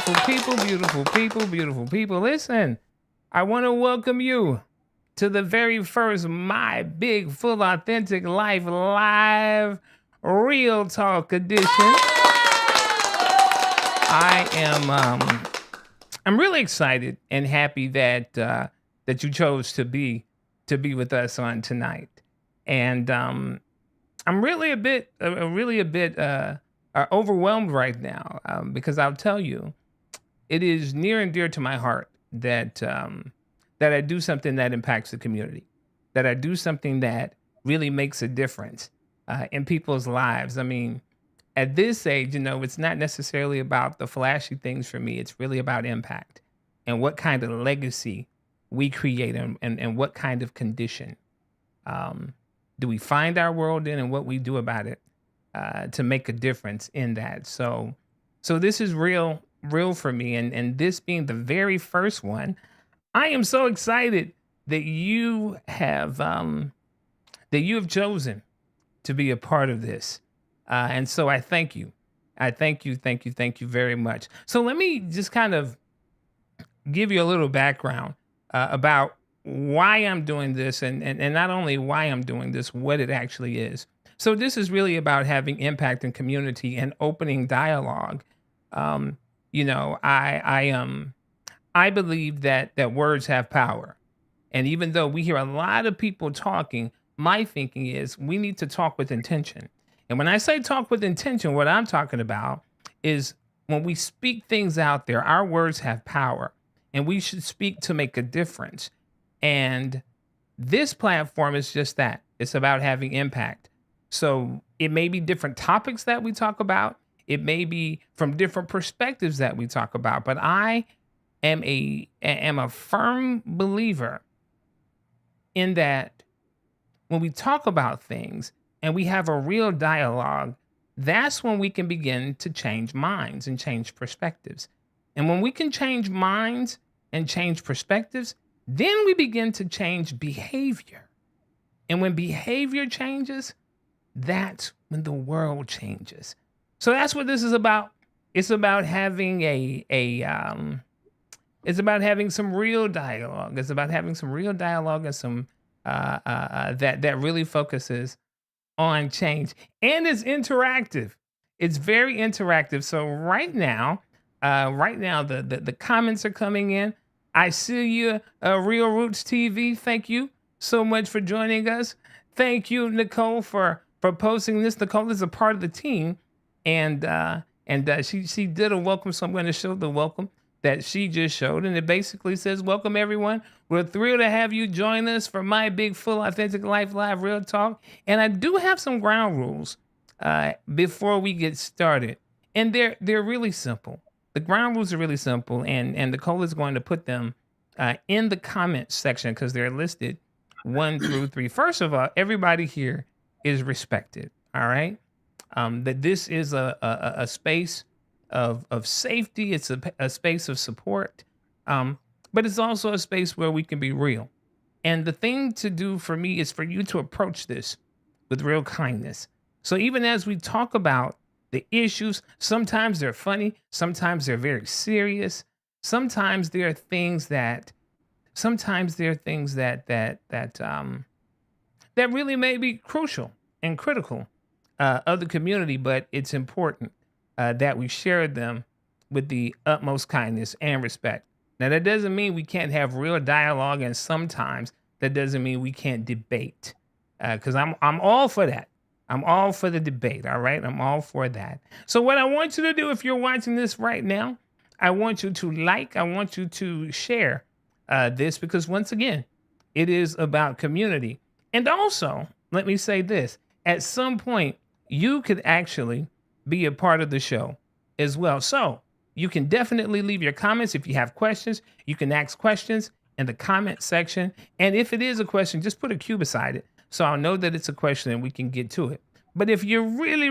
beautiful people, beautiful people, beautiful people. Listen, I want to welcome you to the very first My Big Full Authentic Life Live Real Talk edition. I am I'm really excited and happy that that you chose to be with us on tonight. And I'm really a bit overwhelmed right now because I'll tell you it is near and dear to my heart that that I do something that impacts the community, that I do something that really makes a difference in people's lives. I mean, at this age, you know, it's not necessarily about the flashy things for me. It's really about impact and what kind of legacy we create and what kind of condition um, do we find our world in and what we do about it to make a difference in that. So this is real for me. And this being the very first one, I am so excited that you have chosen to be a part of this. And so I thank you. I thank you very much. So let me just kind of give you a little background about why I'm doing this and not only why I'm doing this, what it actually is. So this is really about having impact in community and opening dialogue. Um, you know, I believe that words have power. And even though we hear a lot of people talking, my thinking is we need to talk with intention. And when I say talk with intention, what I'm talking about is when we speak things out there, our words have power and we should speak to make a difference. And this platform is just that, it's about having impact. So it may be different topics that we talk about, it may be from different perspectives that we talk about, but I am a firm believer in that when we talk about things and we have a real dialogue, that's when we can begin to change minds and change perspectives. And when we can change minds and change perspectives, then we begin to change behavior. And when behavior changes, that's when the world changes. So that's what this is about. It's about having it's about having some real dialogue. It's about having some real dialogue and some that really focuses on change and it's interactive. It's very interactive. So right now the comments are coming in. I see you, Real Roots TV. Thank you so much for joining us. Thank you, Nicole, for posting this. Nicole is a part of the team, and she did a welcome. So I'm going to show the welcome that she just showed, and it basically says, "Welcome everyone. We're thrilled to have you join us for My Big Full Authentic Life Live Real Talk." And I do have some ground rules before we get started, and they're really simple. The ground rules are really simple, and Nicole is going to put them in the comments section because they're listed 1 through 3. First of all, everybody here is respected. All right, that this is a space of safety. It's a space of support, but it's also a space where we can be real. And the thing to do for me is for you to approach this with real kindness. So even as we talk about the issues, sometimes they're funny, sometimes they're very serious, sometimes there are things that that really may be crucial and critical of the community, but it's important that we share them with the utmost kindness and respect. Now, that doesn't mean we can't have real dialogue, and sometimes that doesn't mean we can't debate, because I'm all for that. I'm all for the debate. All right, I'm all for that. So, what I want you to do, if you're watching this right now, I want you to like, I want you to share this because once again, it is about community. And also, let me say this: at some point, you could actually be a part of the show as well. So you can definitely leave your comments. If you have questions, you can ask questions in the comment section. And if it is a question, just put a Q beside it so I'll know that it's a question and we can get to it. But if you're really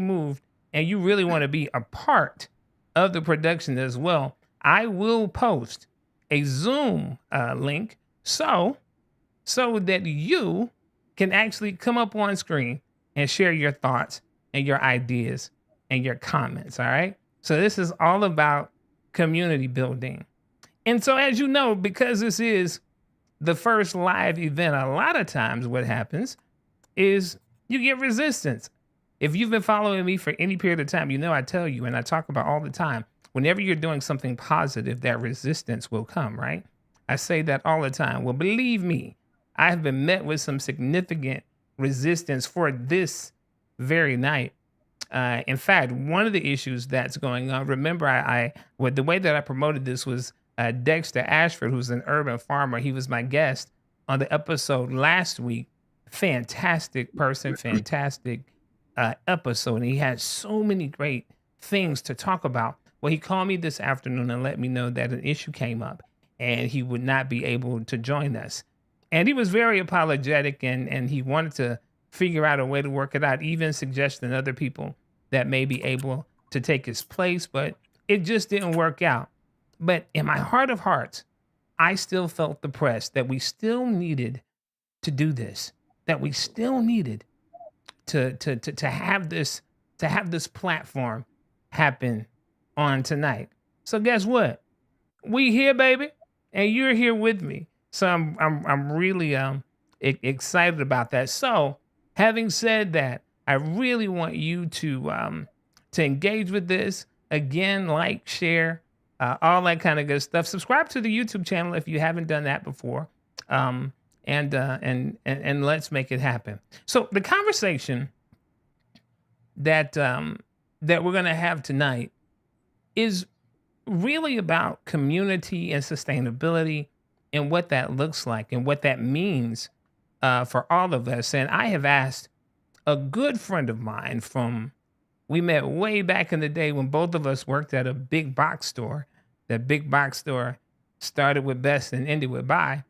moved and you really want to be a part of the production as well, I will post a Zoom link so that you can actually come up on screen and share your thoughts and your ideas and your comments. All right. So this is all about community building. And so, as you know, because this is the first live event, a lot of times what happens is you get resistance. If you've been following me for any period of time, you know I tell you and I talk about all the time, whenever you're doing something positive, that resistance will come, right? I say that all the time. Well, believe me, I have been met with some significant resistance for this very night. In fact, one of the issues that's going on, remember, with the way that I promoted this was Dexter Ashford, who's an urban farmer. He was my guest on the episode last week. Fantastic person, fantastic episode. And he had so many great things to talk about. Well, he called me this afternoon and let me know that an issue came up and he would not be able to join us. And he was very apologetic and he wanted to figure out a way to work it out, even suggesting other people that may be able to take his place, but it just didn't work out. But in my heart of hearts, I still felt the press that we still needed to do this, that we still needed to have this platform happen on tonight. So guess what? We here, baby, and you're here with me. So I'm really excited about that. So having said that, I really want you to engage with this. Again, like, share, all that kind of good stuff. Subscribe to the YouTube channel if you haven't done that before. And let's make it happen. So the conversation that that we're gonna have tonight is really about community and sustainability and what that looks like and what that means for all of us. And I have asked a good friend of mine we met way back in the day when both of us worked at a big box store. That big box store started with Best and ended with Buy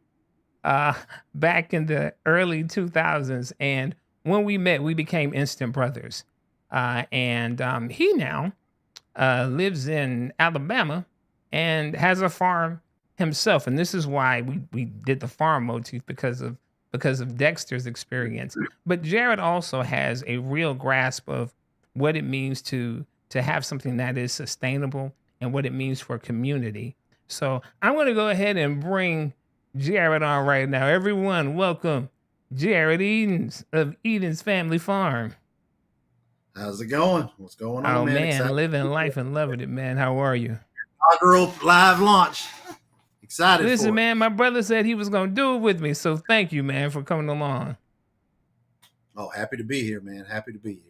back in the early 2000s. And when we met, we became instant brothers. And he now lives in Alabama and has a farm himself. And this is why we did the farm motif because of Dexter's experience. But Jared also has a real grasp of what it means to have something that is sustainable and what it means for community. So I'm going to go ahead and bring Jared on right now. Everyone, welcome Jared Edens of Edens Family Farm. How's it going? What's going on, Oh man? man, Excited. living life and loving it, man. How are you? Inaugural live launch. Excited Listen, for it. man, my brother said he was going to do it with me. So thank you, man, for coming along. Oh, happy to be here, man. Happy to be here.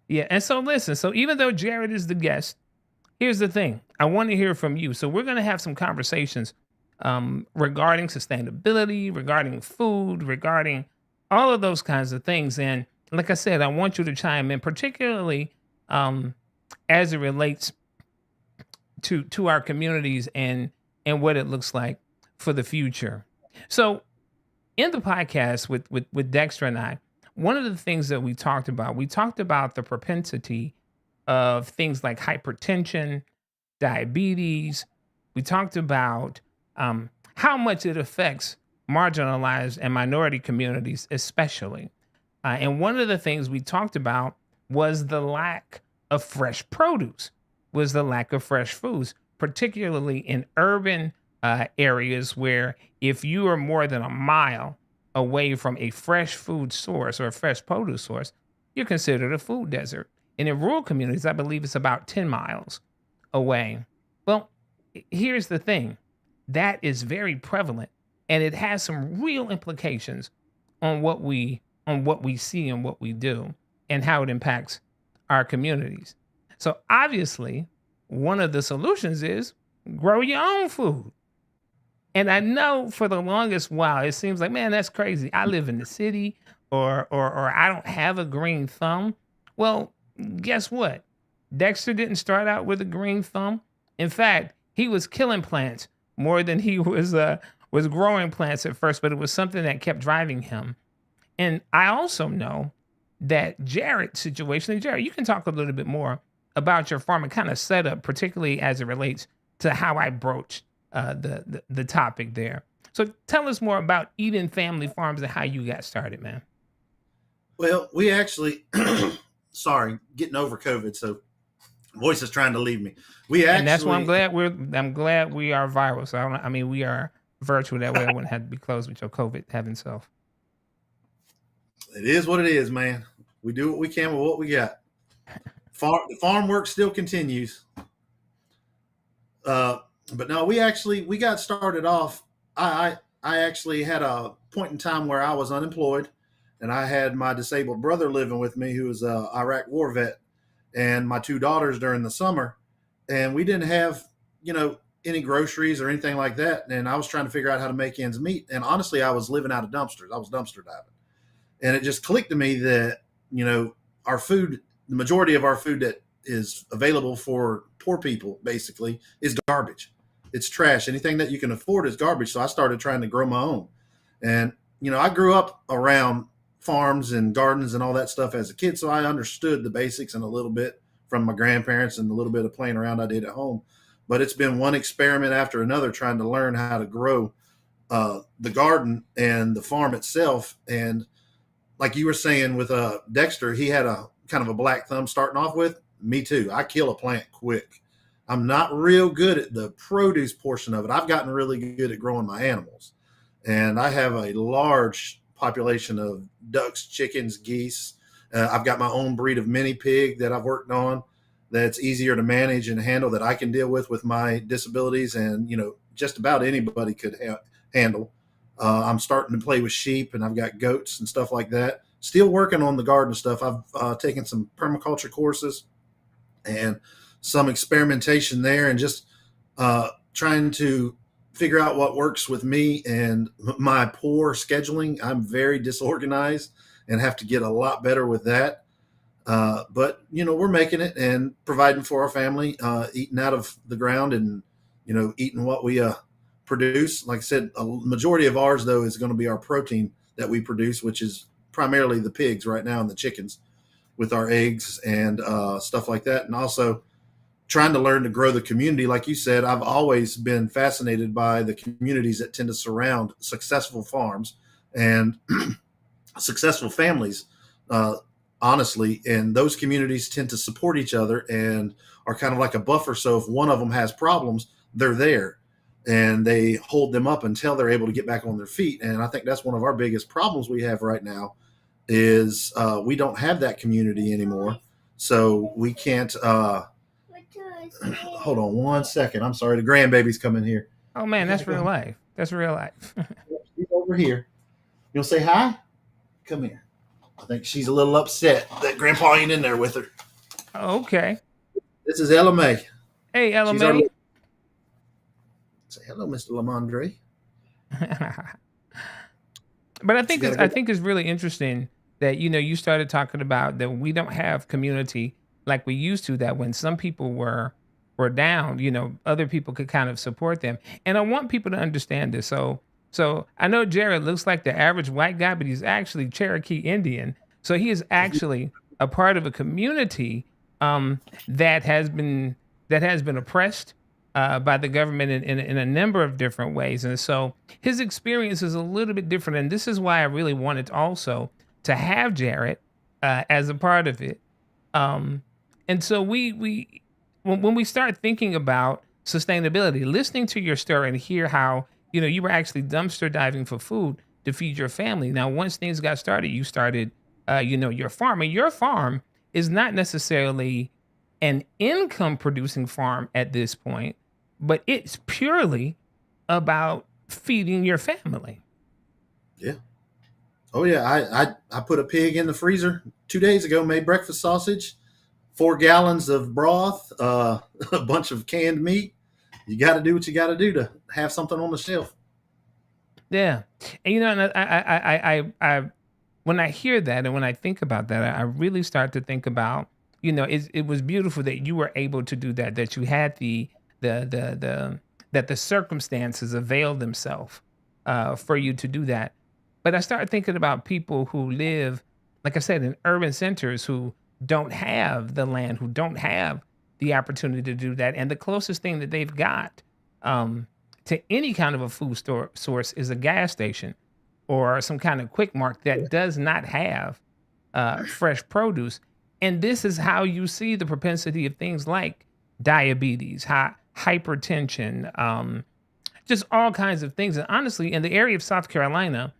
Yeah, and so listen, so even though Jared is the guest, here's the thing. I want to hear from you. So we're going to have some conversations regarding sustainability, regarding food, regarding all of those kinds of things. And like I said, I want you to chime in, particularly as it relates to our communities and what it looks like for the future. So in the podcast with Dexter and I, one of the things that we talked about the propensity of things like hypertension, diabetes. We talked about how much it affects marginalized and minority communities, especially. And one of the things we talked about was the lack of fresh produce, was the lack of fresh foods, particularly in urban areas where if you are more than a mile away from a fresh food source or a fresh produce source, you're considered a food desert. And in rural communities, I believe it's about 10 miles away. Well, here's the thing. That is very prevalent and it has some real implications on what we see and what we do and how it impacts our communities. So obviously, one of the solutions is grow your own food. And I know for the longest while, it seems like, man, that's crazy. I live in the city or I don't have a green thumb. Well, guess what? Dexter didn't start out with a green thumb. In fact, he was killing plants more than he was growing plants at first, but it was something that kept driving him. And I also know that Jared's situation, and Jared, you can talk a little bit more about your farm and kind of setup, particularly as it relates to how I broached the topic there. So tell us more about Eden Family Farms and how you got started, man. Well, we actually, sorry, getting over COVID, so Voice is trying to leave me. We And that's why actually, I'm glad we are viral. So I mean we are virtual. That way I wouldn't have to be close with your COVID having self. it is what it is, man. We do what we can with what we got. The farm work still continues. Uh, but no, we got started off. I actually had a point in time where I was unemployed, and I had my disabled brother living with me, who was a Iraq war vet, and my two daughters during the summer, and we didn't have any groceries or anything like that, and I was trying to figure out how to make ends meet. And honestly, I was living out of dumpsters. I was dumpster diving, and it just clicked to me that our food, the majority of our food that is available for poor people, basically, is garbage. It's trash. Anything that you can afford is garbage. So I started trying to grow my own. And I grew up around farms and gardens and all that stuff as a kid, so I understood the basics and a little bit from my grandparents and a little bit of playing around I did at home. But it's been one experiment after another trying to learn how to grow the garden and the farm itself. And like you were saying with Dexter, he had a kind of a black thumb starting off with. Me too. I kill a plant quick. I'm not real good at the produce portion of it. I've gotten really good at growing my animals, and I have a large population of ducks, chickens, geese. I've got my own breed of mini pig that I've worked on that's easier to manage and handle, that I can deal with my disabilities, and just about anybody could handle. I'm starting to play with sheep, and I've got goats and stuff like that. Still working on the garden stuff. I've taken some permaculture courses and some experimentation there, and just trying to figure out what works with me and my poor scheduling. I'm very disorganized and have to get a lot better with that. But we're making it and providing for our family, eating out of the ground, and eating what we produce. Like I said, a majority of ours though is going to be our protein that we produce, which is primarily the pigs right now and the chickens, with our eggs and stuff like that. And also trying to learn to grow the community. Like you said, I've always been fascinated by the communities that tend to surround successful farms and successful families, uh, honestly. And those communities tend to support each other and are kind of like a buffer. So if one of them has problems, they're there and they hold them up until they're able to get back on their feet. And I think that's one of our biggest problems we have right now is we don't have that community anymore. So we can't. Hold on one second. I'm sorry. The grandbaby's coming here. Oh You man, gotta that's go. real life. That's real life. She's over here. You'll say hi? Come here. I think she's a little upset that Grandpa ain't in there with her. Okay. This is Ella May. Hey, She's our LMA. little. Say hello, Mr. Lamondre. But I She think got to I go. think it's really interesting that you started talking about that we don't have community like we used to. That when some people were down, other people could kind of support them. And I want people to understand this. So I know Jared looks like the average white guy, but he's actually Cherokee Indian. So he is actually a part of a community that has been oppressed by the government in a number of different ways. And so his experience is a little bit different. And this is why I really wanted also to have Jared as a part of it. Um, and so when we start thinking about sustainability, listening to your story and hear how you were actually dumpster diving for food to feed your family. Now, once things got started, you started your farm, and your farm is not necessarily an income producing farm at this point, but it's purely about feeding your family. Yeah. Oh yeah. I put a pig in the freezer 2 days ago. Made breakfast sausage, 4 gallons of broth, a bunch of canned meat. You got to do what you got to do to have something on the shelf. Yeah, and and when I hear that and when I think about that, I really start to think about it was beautiful that you were able to do that, that you had the that the circumstances availed themselves for you to do that. But I start thinking about people who live, like I said, in urban centers who don't have the land, who don't have the opportunity to do that, and the closest thing that they've got um, to any kind of a food store source is a gas station or some kind of quick mart that does not have fresh produce. And this is how you see the propensity of things like diabetes, hypertension, just all kinds of things. And honestly, in the area of South Carolina,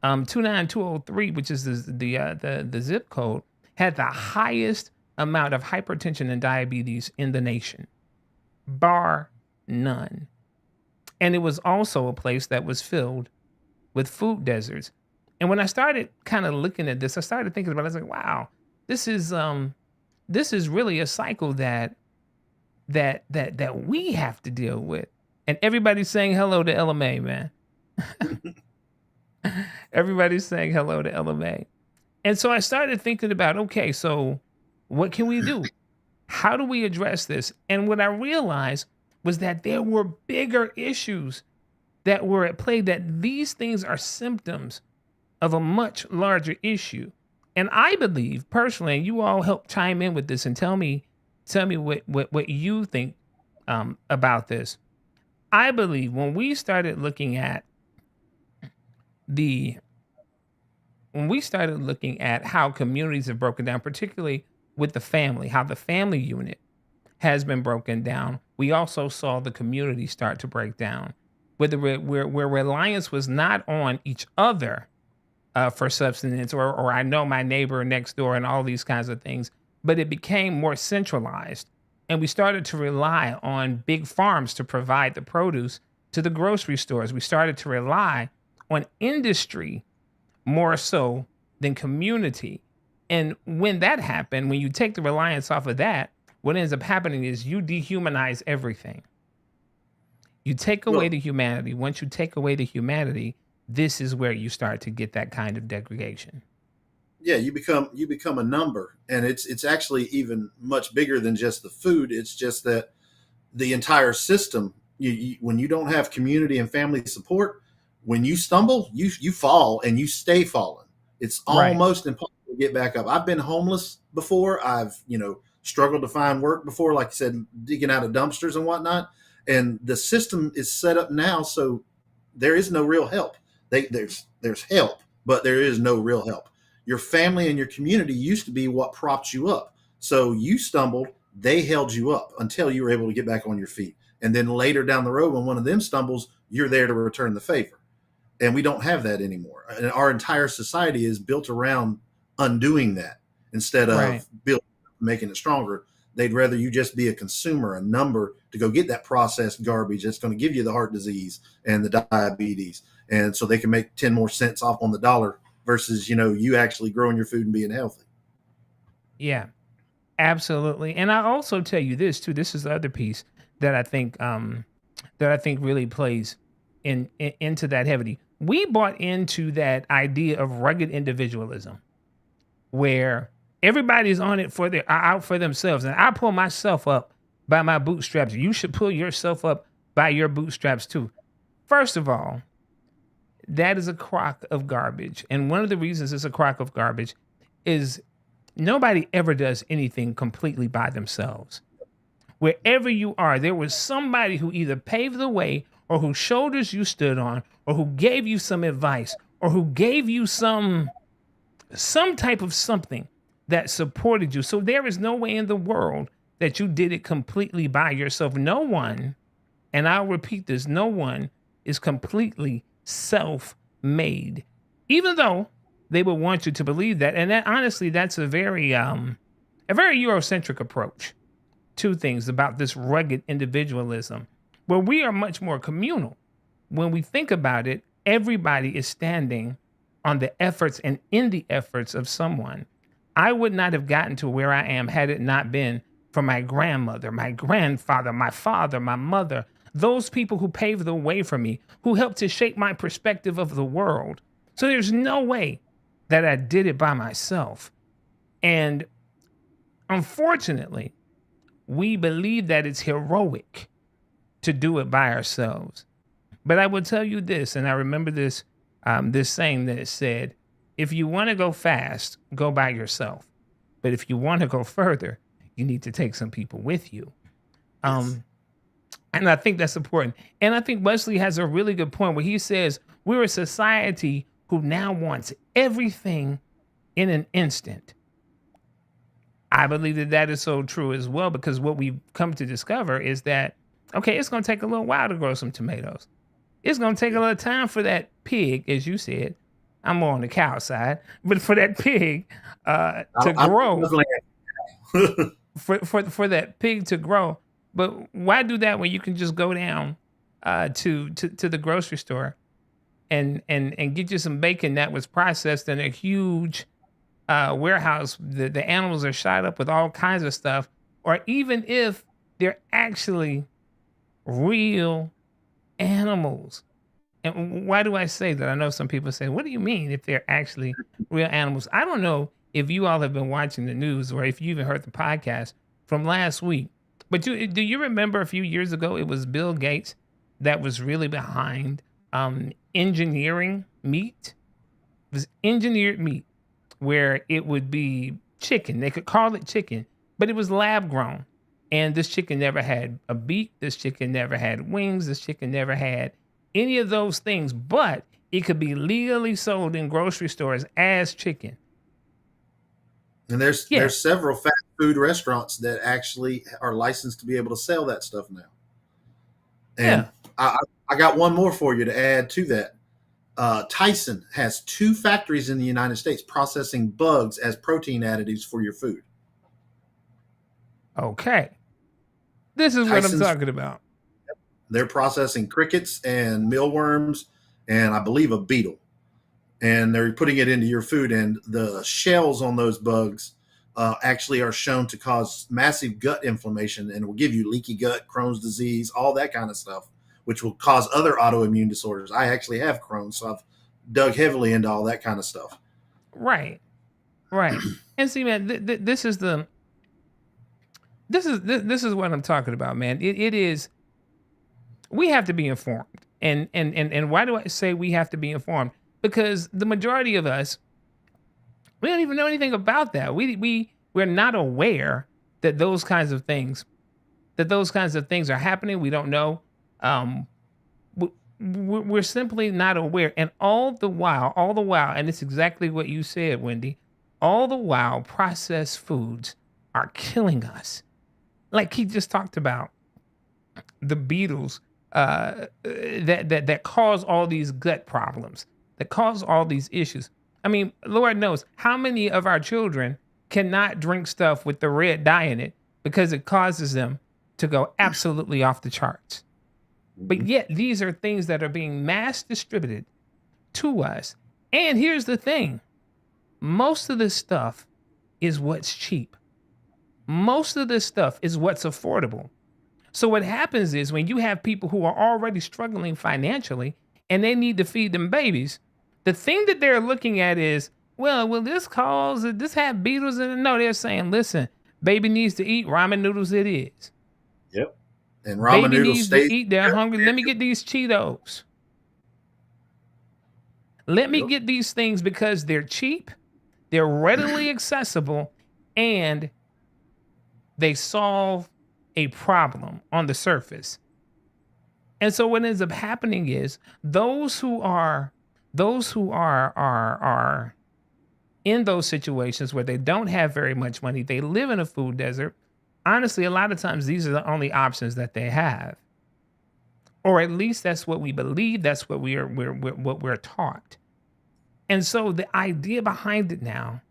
29203, which is the zip code, had the highest amount of hypertension and diabetes in the nation, bar none. And it was also a place that was filled with food deserts. And when I started kind of looking at this, I started thinking about it. I was like, wow, this is really a cycle that we have to deal with. And everybody's saying hello to LMA, man. Everybody's saying hello to LMA. And so I started thinking about, okay, so what can we do? How do we address this? And what I realized was that there were bigger issues that were at play, that these things are symptoms of a much larger issue. And I believe personally, and you all help chime in with this and tell me what you think about this. I believe when we started looking at the how communities have broken down, particularly with the family, how the family unit has been broken down, we also saw the community start to break down, where reliance was not on each other for subsistence, or I know my neighbor next door and all these kinds of things, but it became more centralized. And we started to rely on big farms to provide the produce to the grocery stores. We started to rely on industry more so than community. And when that happened, when you take the reliance off of that, what ends up happening is you dehumanize everything. You take away Well, the humanity. Once you take away the humanity, this is where you start to get that kind of degradation. yeah, you become a number, and it's actually even much bigger than just the food. It's just that the entire system. When you don't have community and family support, when you stumble, you fall and you stay falling. It's Right. almost impossible to get back up. I've been homeless before. I've struggled to find work before, like you said, digging out of dumpsters and whatnot. And the system is set up now so there is no real help. There's help, but there is no real help. Your family and your community used to be what propped you up. So you stumbled, they held you up until you were able to get back on your feet. And then later down the road, when one of them stumbles, you're there to return the favor. And we don't have that anymore. And our entire society is built around undoing that instead Right. of making it stronger. They'd rather you just be a consumer, a number to go get that processed garbage that's going to give you the heart disease and the diabetes. And so they can make 10 more cents off on the dollar versus, you actually growing your food and being healthy. Yeah. Absolutely. And I also tell you this too. This is the other piece that I think really plays into that heavily. We bought into that idea of rugged individualism, where everybody's on it for their out for themselves, and I pull myself up by my bootstraps. You should pull yourself up by your bootstraps too. First of all, that is a crock of garbage, and one of the reasons it's a crock of garbage is nobody ever does anything completely by themselves. Wherever you are, there was somebody who either paved the way, or whose shoulders you stood on, or who gave you some advice, or who gave you some type of something that supported you. So there is no way in the world that you did it completely by yourself. No one, and I'll repeat this, no one is completely self-made. Even though they would want you to believe that. And that honestly, that's a very Eurocentric approach to things about this rugged individualism, where we are much more communal. When we think about it, everybody is standing on the efforts and in the efforts of someone. I would not have gotten to where I am had it not been for my grandmother, my grandfather, my father, my mother, those people who paved the way for me, who helped to shape my perspective of the world. So there's no way that I did it by myself. And unfortunately, we believe that it's heroic to do it by ourselves. But I will tell you this, and I remember this saying that it said, if you want to go fast, go by yourself. But if you want to go further, you need to take some people with you. Yes. Um, and I think that's important. And I think Wesley has a really good point where he says we're a society who now wants everything in an instant. I believe that that is so true as well, because what we've come to discover is that, okay, it's going to take a little while to grow some tomatoes. It's going to take a little time for that pig, as you said. I'm more on the cow side, but for that pig to I grow, definitely for that pig to grow. But why do that when you can just go down to the grocery store and get you some bacon that was processed in a huge warehouse? The animals are shot up with all kinds of stuff, or even if they're actually real animals. And why do I say that? I know some people say, "What do you mean if they're actually real animals?" I don't know if you all have been watching the news or if you even heard the podcast from last week. But do you remember a few years ago it was Bill Gates that was really behind engineering meat? It was engineered meat where it would be chicken. They could call it chicken, but it was lab grown. And this chicken never had a beak. This chicken never had wings. This chicken never had any of those things, but it could be legally sold in grocery stores as chicken. and Yeah, there's several fast food restaurants that actually are licensed to be able to sell that stuff now. And yeah. I got one more for you to add to that. Tyson has two factories in the United States processing bugs as protein additives for your food. Okay. This is what I'm Tyson's talking about. they're processing crickets and mealworms and I believe a beetle, and they're putting it into your food. And the shells on those bugs actually are shown to cause massive gut inflammation and will give you leaky gut, Crohn's disease, all that kind of stuff, which will cause other autoimmune disorders. I actually have Crohn's, so I've dug heavily into all that kind of stuff. Right. Right. And see, man, this is the this is what I'm talking about, man. It is, we have to be informed. And why do I say we have to be informed? Because the majority of us, we don't even know anything about that. We're not aware that those kinds of things are happening. We don't know. Um, we're simply not aware. And all the while, and it's exactly what you said, Wendy. All the while, processed foods are killing us. Like he just talked about the beetles that cause all these gut problems, that cause all these issues. I mean, Lord knows how many of our children cannot drink stuff with the red dye in it because it causes them to go absolutely off the charts. But Mhm. yet, these are things that are being mass distributed to us. And here's the thing, most of this stuff is what's cheap, most of this stuff is what's affordable. So what happens is when you have people who are already struggling financially and they need to feed them babies, the thing that they're looking at is, well, will this cause this have beetles in it? No, they're saying, listen, baby needs to eat ramen noodles. It is. Yep. And ramen Baby noodles needs to stays. eat. They're hungry. Let me get these Cheetos. Let me Yep. get these things because they're cheap, they're readily accessible, and they solve a problem on the surface. And so what ends up happening is those who are in those situations where they don't have very much money, they live in a food desert. Honestly, a lot of times these are the only options that they have. Or at least that's what we believe, that's what what we're taught. And so the idea behind it now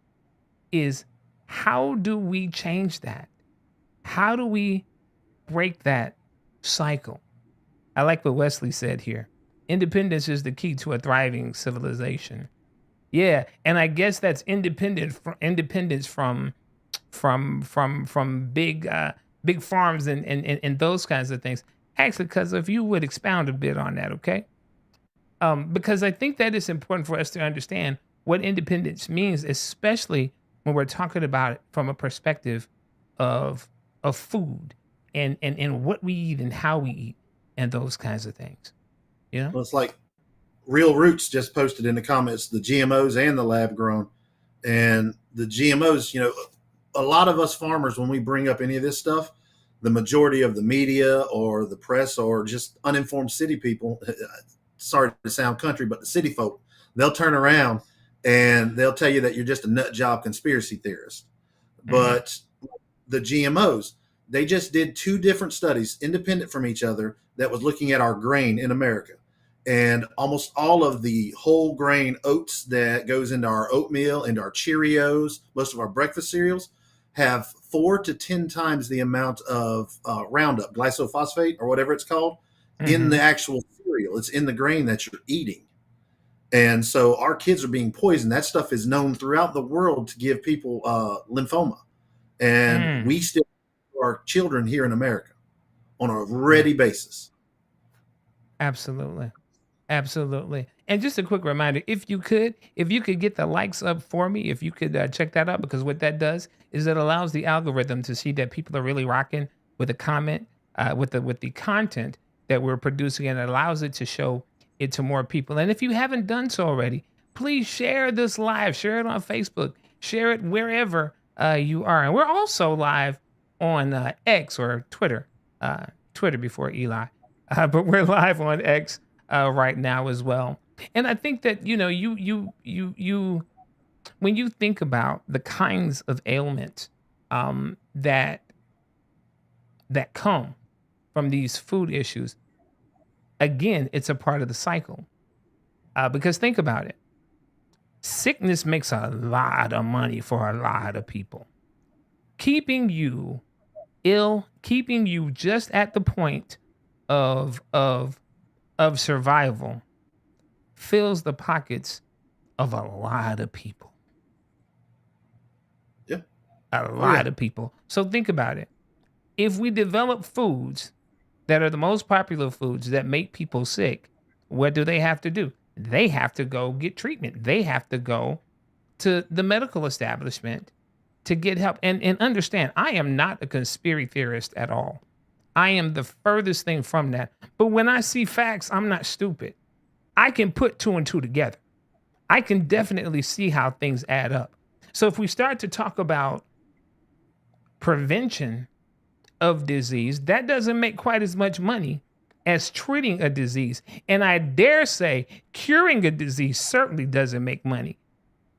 is, how do we change that? How do we break that cycle? I like what Wesley said here. Independence is the key to a thriving civilization. Yeah, and I guess that's independence from big farms and those kinds of things. Actually, because if you would expound a bit on that, okay? Because I think that it's important for us to understand what independence means, especially when we're talking about it from a perspective of food and what we eat and how we eat and those kinds of things. You know? Well, it's like Real Roots just posted in the comments the GMOs and the lab grown. And the GMOs, a lot of us farmers, when we bring up any of this stuff, the majority of the media or the press or just uninformed city people, sorry to sound country, but the city folk, they'll turn around and they'll tell you that you're just a nut job conspiracy theorist. Hmm. But the GMOs. They just did two different studies, independent from each other, that was looking at our grain in America. And almost all of the whole grain oats that goes into our oatmeal, into our Cheerios, most of our breakfast cereals, have 4 to 10 times the amount of Roundup, glyphosate, or whatever it's called, in the Hmm. actual cereal. It's in the grain that you're eating. And so our kids are being poisoned. That stuff is known throughout the world to give people lymphoma. And Mm. we still our children here in America on a Yeah, ready basis. absolutely. Absolutely. And just a quick reminder, if you could get the likes up for me, if you could check that out, because what that does is it allows the algorithm to see that people are really rocking with the comment, with the content that we're producing, and it allows it to show it to more people. And if you haven't done so already, please share this live, share it on Facebook, share it wherever you are. And we're also live on X or Twitter, Twitter before Eli, but we're live on X right now as well. And I think that you when you think about the kinds of ailments that come from these food issues, again, it's a part of the cycle. Because think about it, sickness makes a lot of money for a lot of people. Keeping you ill, keeping you just at the point of of of survival, fills the pockets of a lot of people. Yeah. A Oh yeah. lot of people. So think about it. If we develop foods that are the most popular foods that make people sick, what do they have to do? They have to go get treatment. They have to go to the medical establishment to get help. And understand, I am not a conspiracy theorist at all. I am the furthest thing from that. But when I see facts, I'm not stupid. I can put two and two together. I can definitely see how things add up. So if we start to talk about prevention of disease, that doesn't make quite as much money as treating a disease. And I dare say curing a disease certainly doesn't make money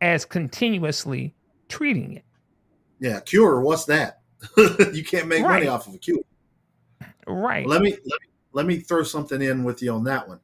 as continuously treating it. Yeah. Cure. What's that? You can't make money Right. off of a cure. Right. Let me throw something in with you on that one.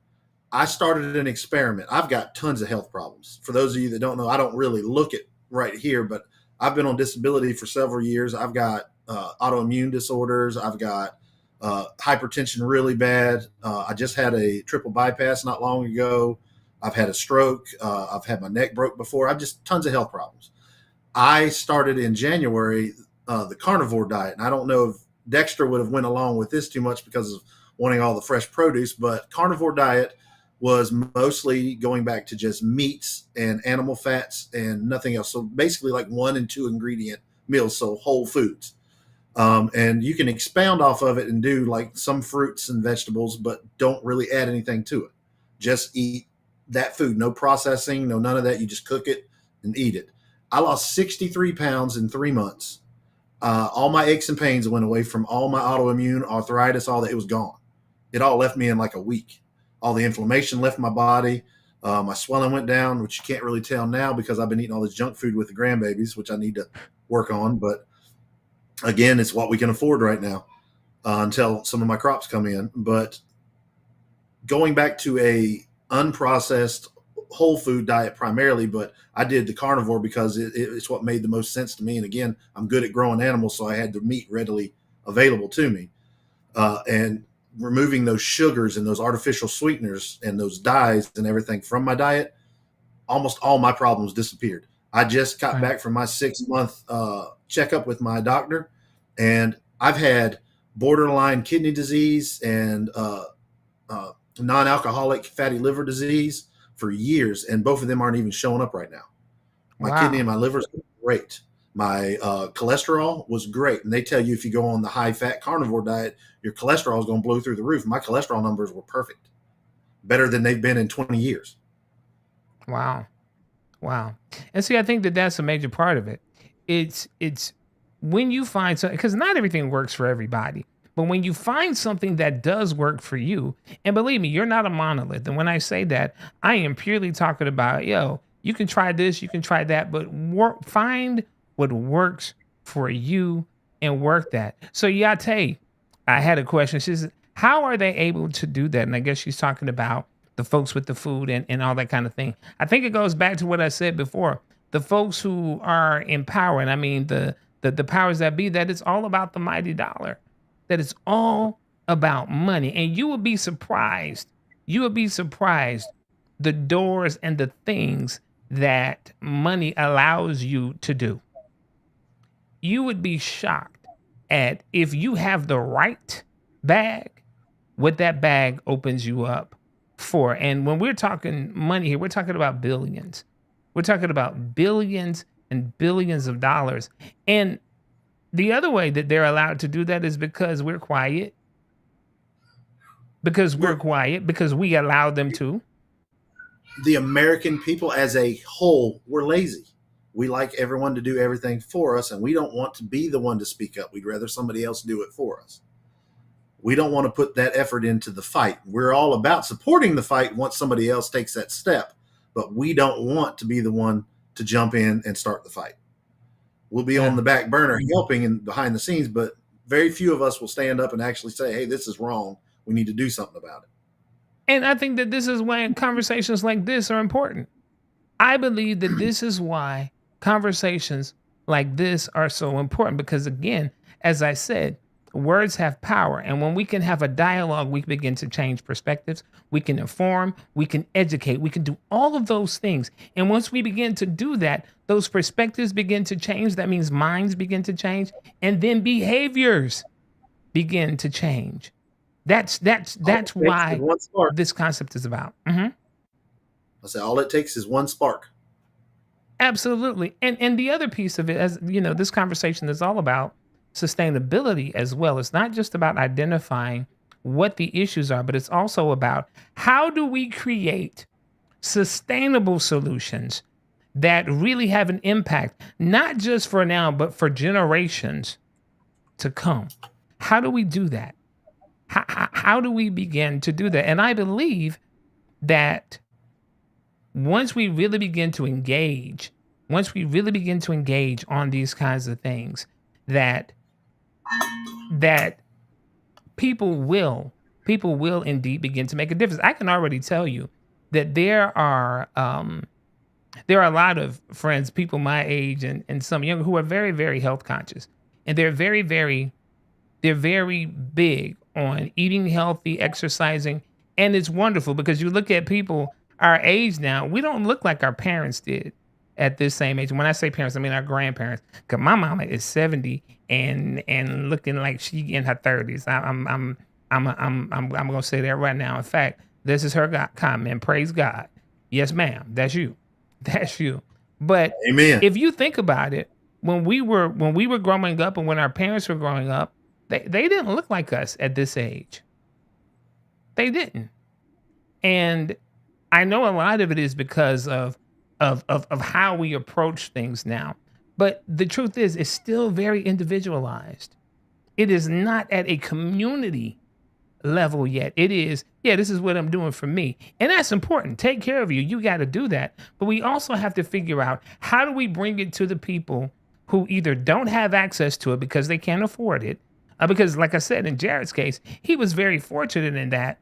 I started an experiment. I've got tons of health problems. For those of you that don't know, I don't really look it right here, but I've been on disability for several years. I've got autoimmune disorders. I've got hypertension really bad. I just had a triple bypass not long ago. I've had a stroke. I've had my neck broke before. I've just tons of health problems. I started in January the carnivore diet, and I don't know if Dexter would have went along with this too much because of wanting all the fresh produce, but carnivore diet was mostly going back to just meats and animal fats and nothing else. So basically, like 1 and 2 ingredient meals, so whole foods. And you can expound off of it and do like some fruits and vegetables, but don't really add anything to it. Just eat that food, no processing, no none of that. You just cook it and eat it. I lost 63 pounds in 3 months. All my aches and pains went away from all my autoimmune arthritis, all that. It was gone. It all left me in like a week. All the inflammation left my body. My swelling went down, which you can't really tell now because I've been eating all this junk food with the grandbabies, which I need to work on. But again, it's what we can afford right now until some of my crops come in. But going back to a unprocessed whole food diet primarily, but I did the carnivore because it's what made the most sense to me. And again, I'm good at growing animals, so I had the meat readily available to me. And removing those sugars and those artificial sweeteners and those dyes and everything from my diet, almost all my problems disappeared. I just got Right. back from my 6 month checkup with my doctor, and I've had borderline kidney disease and non alcoholic fatty liver disease for years, and both of them aren't even showing up right now. My kidney and Wow. my liver is great. My cholesterol was great. And they tell you if you go on the high fat carnivore diet, your cholesterol is going to blow through the roof. My cholesterol numbers were perfect, better than they've been in 20 years. Wow. Wow. And see, I think that that's a major part of it. It's when you find something, because not everything works for everybody. But when you find something that does work for you, and believe me, you're not a monolith. And when I say that, I am purely talking about, you can try this, you can try that, but find what works for you and work that. So Yate, I had a question. She says, how are they able to do that? And I guess she's talking about the folks with the food and all that kind of thing. I think it goes back to what I said before. The folks who are in power, and I mean the powers that be, that it's all about the mighty dollar, that it's all about money. And you would be surprised. You would be surprised the doors and the things that money allows you to do. You would be shocked at if you have the right bag, what that bag opens you up for. And when we're talking money here, we're talking about billions. We're talking about billions and billions of dollars. And the other way that they're allowed to do that is because we're quiet, We're because we allow them to. the American people as a whole, we're lazy. We like everyone to do everything for us, and we don't want to be the one to speak up. We'd rather somebody else do it for us. We don't want to put that effort into the fight. We're all about supporting the fight once somebody else takes that step, but we don't want to be the one to jump in and start the fight. We'll be on Yeah. the back burner helping and behind the scenes, but very few of us will stand up and actually say, hey, this is wrong. We need to do something about it. And I think that this is why conversations like this are important. I believe that this is why conversations like this are so important because, again, as I said, words have power. And when we can have a dialogue, we begin to change perspectives. We can inform, we can educate, we can do all of those things. And once we begin to do that, those perspectives begin to change. That means minds begin to change, and then behaviors begin to change. All That's it takes is why one spark. this concept is about. I say all it takes is one spark. Absolutely. And the other piece of it, as you know, this conversation is all about sustainability as well. It's not just about identifying what the issues are, but it's also about how do we create sustainable solutions that really have an impact, not just for now, but for generations to come. How do we do that? How do we begin to do that? And I believe that once we really begin to engage, on these kinds of things, that that people will indeed begin to make a difference. I can already tell you that there are a lot of friends, people my age and some younger, who are very, very health conscious, and they're very big on eating healthy, exercising, and it's wonderful because you look at people our age now, we don't look like our parents did at this same age. And when I say parents, I mean our grandparents. Cause my mama is 70 and looking like she in her 30s. I'm gonna say that right now. In fact, this is her comment. Praise God. Yes, ma'am. That's you. That's you. But Amen. if you think about it, when we were growing up and when our parents were growing up, they didn't look like us at this age. They didn't. And I know a lot of it is because of how we approach things now. But the truth is, it's still very individualized. It is not at a community level yet. It is, yeah, this is what I'm doing for me. And that's important. Take care of you. You got to do that. But we also have to figure out how do we bring it to the people who either don't have access to it because they can't afford it. Because, like I said, in Jared's case, he was very fortunate in that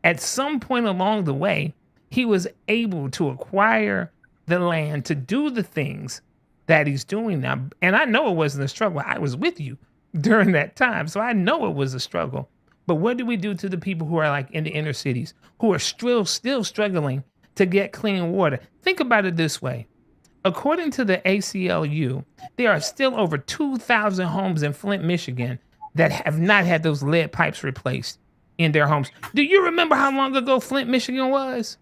at some point along the way, he was able to acquire the land to do the things that he's doing now. And I know it wasn't a struggle. I was with you during that time. So I know it was a struggle. But what do we do to the people who are like in the inner cities, who are still struggling to get clean water? Think about it this way. According to the ACLU, there are still over 2,000 homes in Flint, Michigan that have not had those lead pipes replaced in their homes. Do you remember how long ago Flint, Michigan was?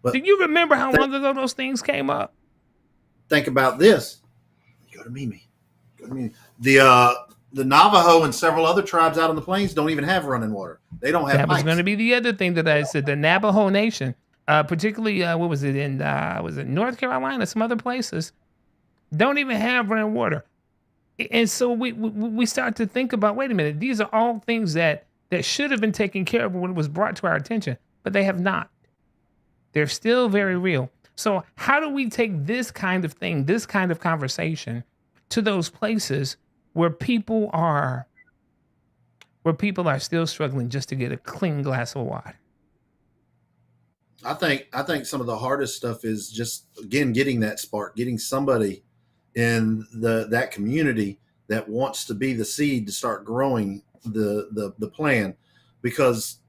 But Do you remember how long ago those things came up? think about this. Go to Mimi. Go to Mimi. The Navajo and several other tribes out on the plains don't even have running water. They don't have That was pipes. going to be the other thing that I said. The Navajo Nation, particularly, what was it in? Was it North Carolina? Some other places don't even have running water. And so we start to think about, wait a minute, these are all things that should have been taken care of when it was brought to our attention, but they have not. They're still very real. So how do we take this kind of thing, this kind of conversation to those places where people are still struggling just to get a clean glass of water. I think some of the hardest stuff is just again getting that spark, getting somebody in that community that wants to be the seed to start growing the plan, because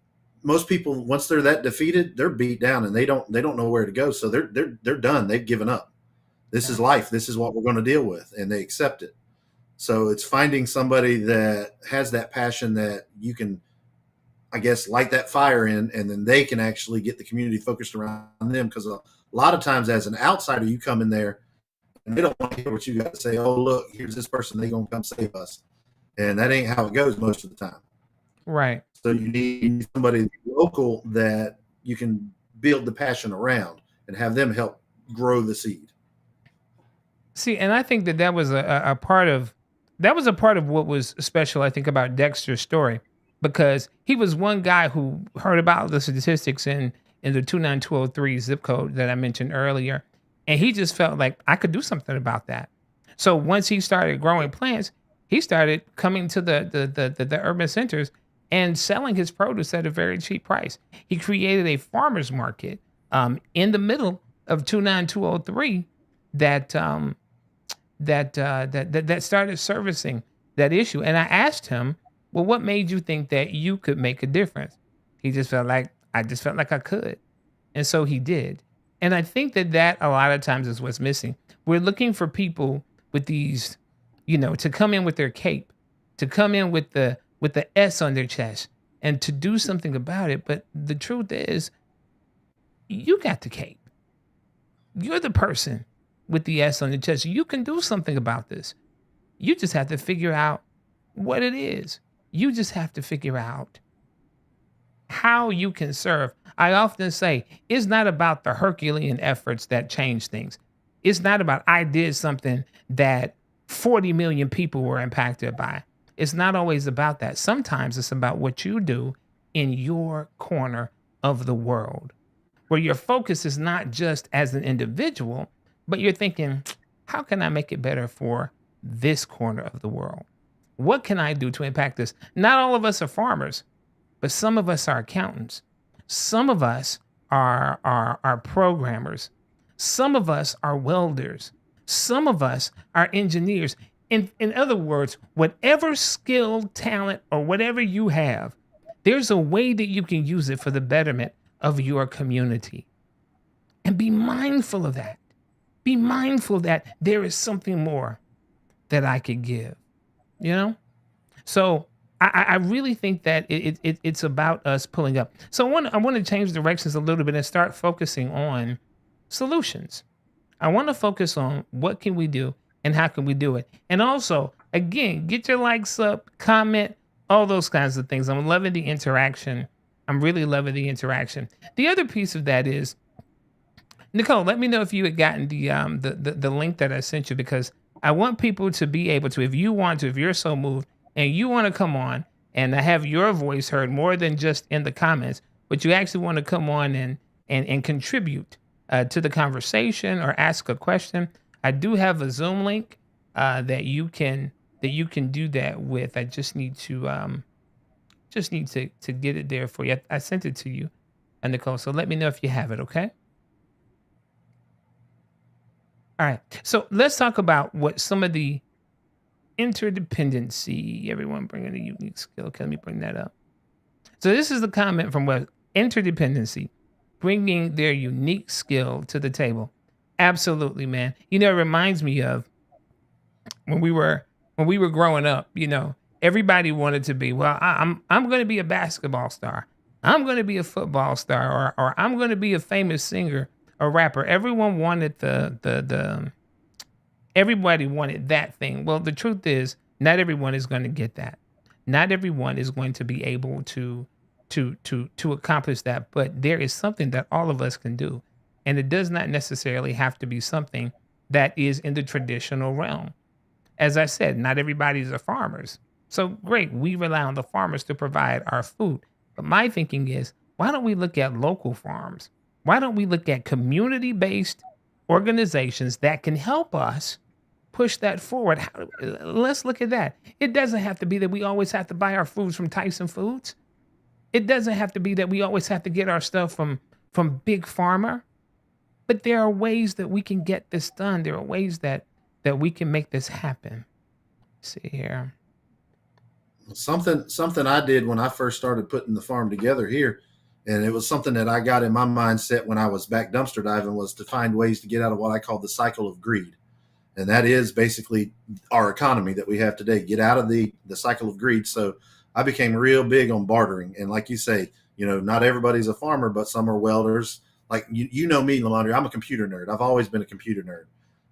most people once they're that defeated, they're beat down and they don't know where to go, so they're done. They've given up. This Yeah. is life. This is what we're going to deal with, and they accept it. So it's finding somebody that has that passion that you can, I guess, light that fire in, and then they can actually get the community focused around them. Because a lot of times, as an outsider, you come in there and they don't want to hear what you got to say. Oh, look, here's this person. They're going to come save us. And that ain't how it goes most of the time. Right. So you need somebody local that you can build the passion around and have them help grow the seed. See, and I think that that was a part of what was special, I think, about Dexter's story, because he was one guy who heard about the statistics in the 29203 zip code that I mentioned earlier, and he just felt like I could do something about that. So once he started growing plants, he started coming to the urban centers and selling his produce at a very cheap price. He created a farmers market in the middle of 29203 that that started servicing that issue. And I asked him, "Well, what made you think that you could make a difference?" He just felt like I just felt like I could, and so he did. And I think that that a lot of times is what's missing. We're looking for people with these, to come in with their cape, to come in with the S on their chest, and to do something about it. But the truth is, you got the cape. You're the person with the S on your chest. You can do something about this. You just have to figure out what it is. You just have to figure out how you can serve. I often say it's not about the Herculean efforts that change things. It's not about I did something that 40 million people were impacted by. It's not always about that. Sometimes it's about what you do in your corner of the world, where your focus is not just as an individual, but you're thinking, how can I make it better for this corner of the world? What can I do to impact this? Not all of us are farmers, but some of us are accountants. Some of us are programmers. Some of us are welders. Some of us are engineers. In other words, whatever skill, talent, or whatever you have, there's a way that you can use it for the betterment of your community. And be mindful of that. Be mindful that there is something more that I could give, you know? So I really think that it's about us pulling up. So I want to change directions a little bit and start focusing on solutions. I want to focus on what can we do and how can we do it. And also, again, get your likes up, comment, all those kinds of things. I'm loving the interaction. I'm really loving the interaction. The other piece of that is, Nicole, let me know if you had gotten the link that I sent you, because I want people to be able to, if you want to, if you're so moved and you want to come on and have your voice heard more than just in the comments, but you actually want to come on and contribute to the conversation or ask a question. I do have a Zoom link that you can do that with. I just need to get it there for you. I sent it to you, Nicole. So let me know if you have it. Okay. All right. So let's talk about what some of the interdependency. Everyone bringing a unique skill. Okay, let me bring that up. So this is the comment from what interdependency, bringing their unique skill to the table. Absolutely, man. It reminds me of when we were growing up. Everybody wanted to be. Well, I'm going to be a basketball star. I'm going to be a football star, or I'm going to be a famous singer, a rapper. Everyone wanted everybody wanted that thing. Well, the truth is, not everyone is going to get that. Not everyone is going to be able to accomplish that. But there is something that all of us can do, and it does not necessarily have to be something that is in the traditional realm. As I said, not everybody's a farmers. So great, we rely on the farmers to provide our food. But my thinking is, why don't we look at local farms? Why don't we look at community-based organizations that can help us push that forward. Let's look at that. It doesn't have to be that we always have to buy our foods from Tyson Foods. It doesn't have to be that we always have to get our stuff from Big Pharma. But there are ways that we can get this done. There are ways that we can make this happen. Let's see here. Something I did when I first started putting the farm together here, and it was something that I got in my mindset when I was back dumpster diving, was to find ways to get out of what I call the cycle of greed. And that is basically our economy that we have today. Get out of the cycle of greed. So I became real big on bartering. And like you say, not everybody's a farmer, but some are welders. Like you know me, Lamondre, I'm a computer nerd. I've always been a computer nerd.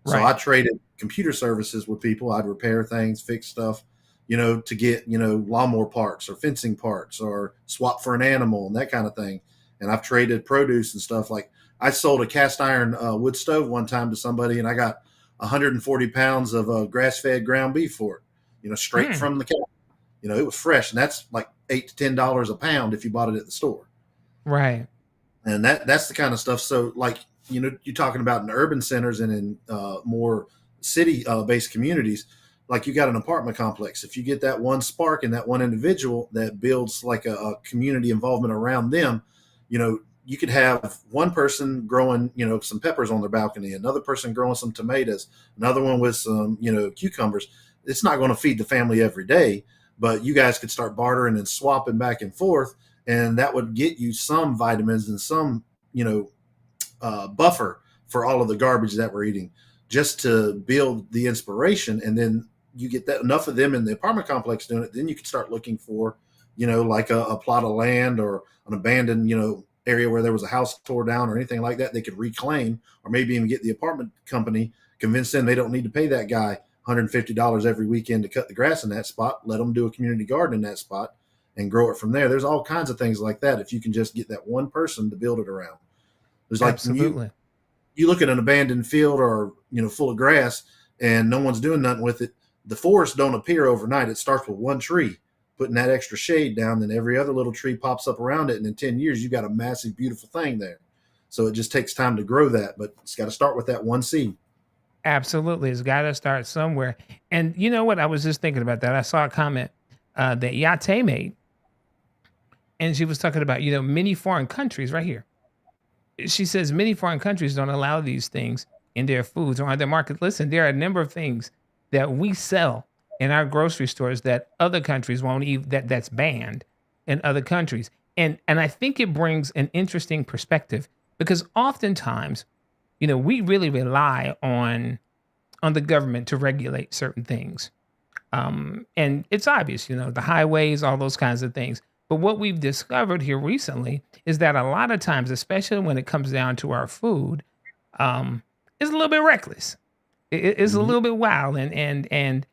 So Right. I traded computer services with people. I'd repair things, fix stuff, to get, lawnmower parts or fencing parts or swap for an animal and that kind of thing. And I've traded produce and stuff. Like I sold a cast iron wood stove one time to somebody, and I got 140 pounds of grass-fed ground beef for it, straight Mm, from the cow. It was fresh, and that's like $8 to $10 a pound if you bought it at the store. right. And that's the kind of stuff. So, like, you're talking about in urban centers and in more city-based communities. Like, you got an apartment complex. If you get that one spark and that one individual that builds like a community involvement around them, you could have one person growing, some peppers on their balcony, another person growing some tomatoes, another one with some, cucumbers. It's not going to feed the family every day, but you guys could start bartering and swapping back and forth, and that would get you some vitamins and some, buffer for all of the garbage that we're eating, just to build the inspiration. And then you get that enough of them in the apartment complex doing it, then you can start looking for, like a plot of land or an abandoned, area where there was a house tore down or anything like that they could reclaim, or maybe even get the apartment company, convince them they don't need to pay that guy $150 every weekend to cut the grass in that spot. Let them do a community garden in that spot and grow it from there. There's all kinds of things like that if you can just get that one person to build it around. There's like when Absolutely. you look at an abandoned field or full of grass and no one's doing nothing with it. The forest don't appear overnight. It starts with one tree putting that extra shade down, then every other little tree pops up around it, and in 10 years you got a massive beautiful thing there. So it just takes time to grow that, but it's got to start with that one seed. Absolutely. It's got to start somewhere. And you know what? I was just thinking about that. I saw a comment that Yate made, and she was talking about, many foreign countries right here. She says many foreign countries don't allow these things in their foods or on their market. Listen, there are a number of things that we sell in our grocery stores that other countries won't even, that's banned in other countries. And I think it brings an interesting perspective, because oftentimes, we really rely on the government to regulate certain things. And it's obvious, the highways, all those kinds of things. But what we've discovered here recently is that a lot of times, especially when it comes down to our food, it's a little bit reckless. It's a Mm-hmm. little bit wild, and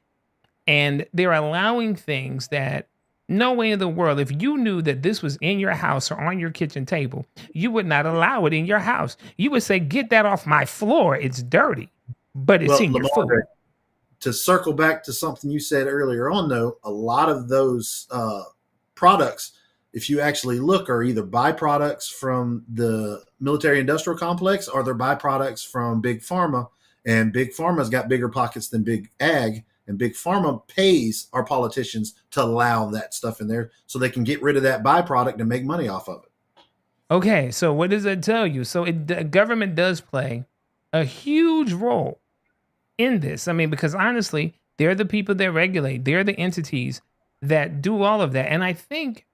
they're allowing things that no way in the world, if you knew that this was in your house or on your kitchen table, you would not allow it in your house. You would say, "Get that off my floor. It's dirty," but it's Well, in your Lamar, food. to circle back to something you said earlier on, though, a lot of those products, if you actually look, are either byproducts from the military industrial complex or they're byproducts from big pharma. And big pharma's got bigger pockets than big ag. And big pharma pays our politicians to allow that stuff in there so they can get rid of that byproduct and make money off of it. Okay, so what does that tell you? So the government does play a huge role in this. I mean, because honestly, they're the people that regulate. They're the entities that do all of that. And I think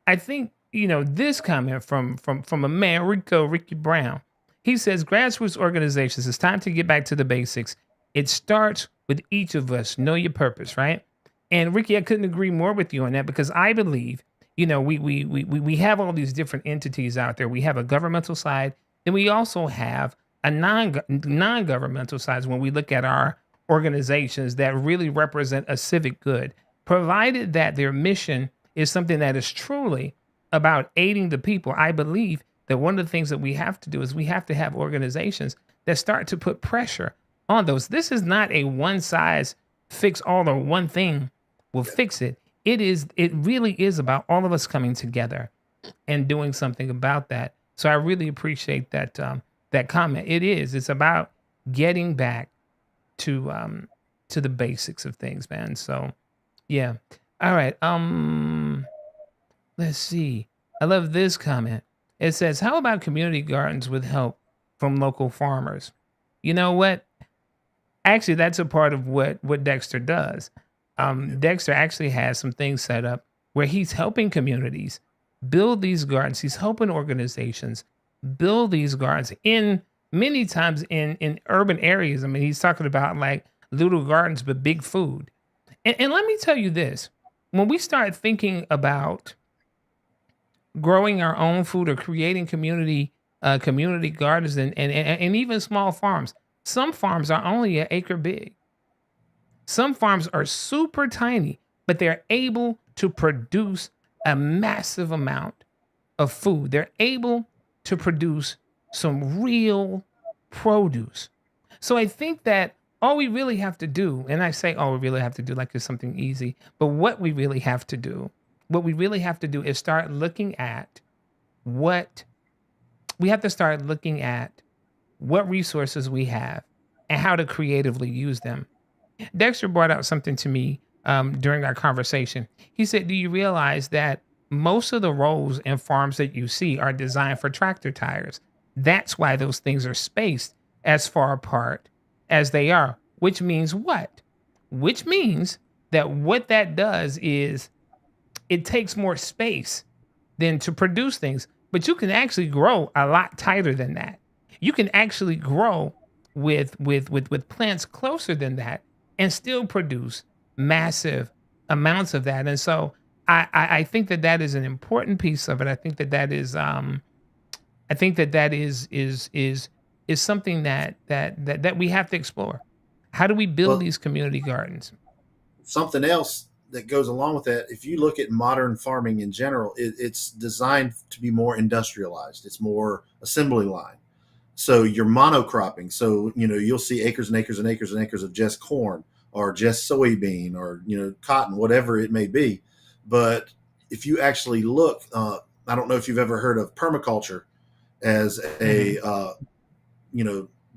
this comment from a man, Ricky Brown. He says grassroots organizations, it's time to get back to the basics. It starts with each of us. Know your purpose, right? And Ricky, I couldn't agree more with you on that, because I believe, we have all these different entities out there. We have a governmental side, and we also have a non-governmental side when we look at our organizations that really represent a civic good, provided that their mission is something that is truly about aiding the people. I believe that one of the things that we have to do is we have to have organizations that start to put pressure on those. This is not a one size fix all, or one thing will fix it. It really is about all of us coming together and doing something about that. So I really appreciate that comment. It's about getting back to to the basics of things, man. So yeah. All right. Let's see. I love this comment. It says, "How about community gardens with help from local farmers?" You know what? Actually, that's a part of what Dexter does. Yeah. Dexter actually has some things set up where he's helping communities build these gardens. He's helping organizations build these gardens in many times in urban areas. I mean, he's talking about like little gardens but big food. And let me tell you this: when we start thinking about growing our own food or creating community gardens and even small farms. Some farms are only an acre big. Some farms are super tiny, but they're able to produce a massive amount of food. They're able to produce some real produce. So I think that all we really have to do, and I say all we really have to do like it's something easy, but what we really have to do is start looking at what we have to start looking at what resources we have and how to creatively use them. Dexter brought out something to me during our conversation. He said, "Do you realize that most of the rows and farms that you see are designed for tractor tires? That's why those things are spaced as far apart as they are." Which means what? Which means that what that does is it takes more space than to produce things, but you can actually grow a lot tighter than that. You can actually grow with plants closer than that and still produce massive amounts of that. And so I think that that is an important piece of it. I think that that is I think that that is something that we have to explore. How do we build Well, these community gardens? something else that goes along with that, if you look at modern farming in general, it's designed to be more industrialized. It's more assembly line. So you're monocropping. So, you'll see acres and acres and acres and acres of just corn or just soybean or, cotton, whatever it may be. But if you actually look, I don't know if you've ever heard of permaculture as Mhm. a,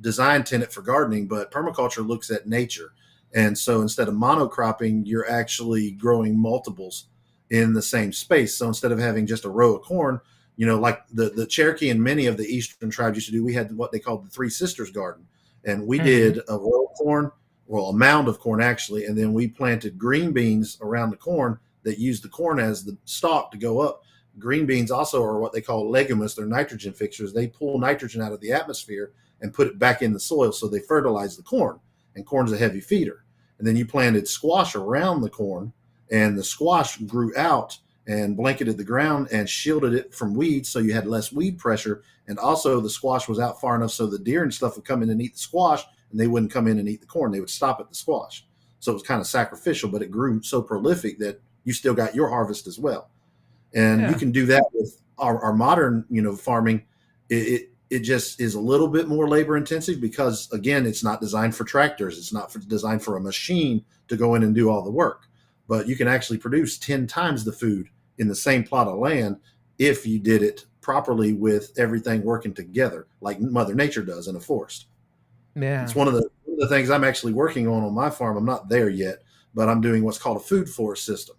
design tenet for gardening, but permaculture looks at nature. And so instead of monocropping, you're actually growing multiples in the same space. So instead of having just a row of corn, like the Cherokee and many of the Eastern tribes used to do, we had what they called the Three Sisters Garden. And we Mhm. did a row of corn, well, a mound of corn actually. And then we planted green beans around the corn that used the corn as the stalk to go up. Green beans also are what they call leguminous. They're nitrogen fixers. They pull nitrogen out of the atmosphere and put it back in the soil. So they fertilize the corn, and corn's a heavy feeder. And then you planted squash around the corn, and the squash grew out and blanketed the ground and shielded it from weeds. So you had less weed pressure. And also the squash was out far enough so the deer and stuff would come in and eat the squash, and they wouldn't come in and eat the corn. They would stop at the squash. So it was kind of sacrificial, but it grew so prolific that you still got your harvest as well. And you Yeah. can do that with our modern farming. It just is a little bit more labor intensive because again it's not designed for tractors, it's not designed for a machine to go in and do all the work, but you can actually produce 10 times the food in the same plot of land if you did it properly with everything working together like mother nature does in a forest. It's Yeah. one of the things I'm actually working on my farm. I'm not there yet, but I'm doing what's called a food forest system,